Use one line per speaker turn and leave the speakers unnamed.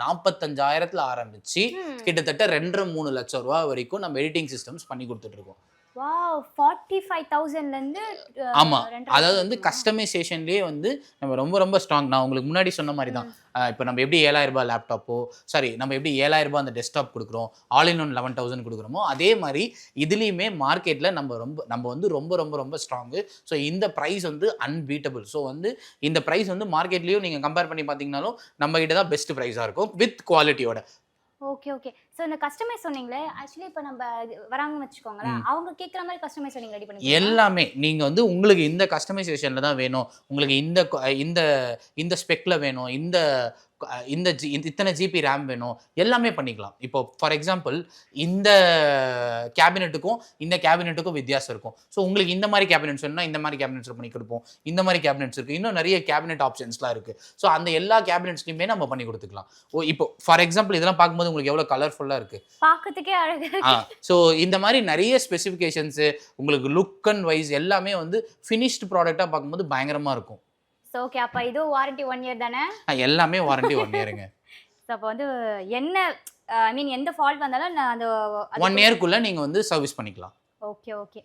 45,000ல ஆரம்பிச்சு கிட்டத்தட்ட 2.5-3 லட்சம் ரூபாய் வரைக்கும் நம்ம எடிட்டிங் சிஸ்டம்ஸ் பண்ணி கொடுத்துட்டு இருக்கோம்.
வாவ் 45,000ல இருந்து
ஆமா, அதாவது வந்து கஸ்டமைசேஷன்லயே வந்து நம்ம ரொம்ப ரொம்ப ஸ்ட்ராங். நான் உங்களுக்கு முன்னாடி சொன்ன மாதிரி தான். இப்போ நம்ம எப்படி 7,000 ரூபாய் லேப்டாப்போ நம்ம எப்படி 7,000 ரூபாய் அந்த டெஸ்க்டாப் கொடுக்குறோம், ஆல் இன் ஒன் 11,000 கொடுக்குறோமோ அதே மாதிரி இதுலேயுமே மார்க்கெட்டில் நம்ம வந்து ரொம்ப ரொம்ப ரொம்ப ஸ்ட்ராங்கு. ஸோ இந்த ப்ரைஸ் வந்து அன்பீட்டபிள். ஸோ வந்து இந்த ப்ரைஸ் வந்து மார்க்கெட்லேயும் நீங்கள் கம்பேர் பண்ணி பார்த்தீங்கன்னாலும் நம்ம கிட்ட தான் பெஸ்ட் ப்ரைஸாக இருக்கும் வித் குவாலிட்டியோட.
Okay okay. ஸோ இந்த கஸ்டமைஸ் சொன்னீங்களே, ஆக்சுவலி இப்போ நம்ம வராங்கன்னு வச்சுக்கோங்களேன், அவங்க கேட்குற மாதிரி கஸ்டமைஸ் நீங்க ரெடி பண்ணி
எல்லாமே நீங்க வந்து உங்களுக்கு இந்த கஸ்டமைசேஷன்ல தான் வேணும், உங்களுக்கு இந்த இந்த ஸ்பெக்ல வேணும், இந்த இத்தனை ஜிபி ரேம் வேணும், எல்லாமே பண்ணிக்கலாம். இப்போ ஃபார் எக்ஸாம்பிள் இந்த கேபினெட்டுக்கும் வித்தியாசம் இருக்கும். ஸோ உங்களுக்கு இந்த மாதிரி கேபினெட்ஸ் வேணும்னா இந்த மாதிரி கேபினெட்ஸ் பண்ணி கொடுப்போம். இந்த மாதிரி கேபினெட்ஸ் இருக்கு, இன்னும் நிறைய கேபினெட் ஆப்ஷன்ஸ்லாம் இருக்கு. ஸோ அந்த எல்லா கேபினெட்ஸ்லையுமே நம்ம பண்ணி கொடுத்துக்கலாம். இப்போ ஃபார் எக்ஸாம்பிள் இதெல்லாம் பார்க்கும்போது உங்களுக்கு எவ்வளோ கலர்ஃபுல்லாக இருக்கு,
பார்க்கறதுக்கே அழகா.
ஸோ இந்த மாதிரி நிறைய ஸ்பெசிஃபிகேஷன்ஸ் உங்களுக்கு லுக் அண்ட் வைஸ் எல்லாமே வந்து ஃபினிஷ்டு ப்ராடக்டாக பார்க்கும்போது பயங்கரமாக இருக்கும்.
ஓகே. அப்ப இது வாரண்டி 1 இயர் தானே?
எல்லாமே வாரண்டி 1 இயருங்க.
சோ அப்ப வந்து என்ன ஐ மீன் எந்த ஃபால்ட் வந்தாலும் அந்த
1 இயர்க்குள்ள நீங்க வந்து சர்வீஸ் பண்ணிக்கலாம்.
Okay okay.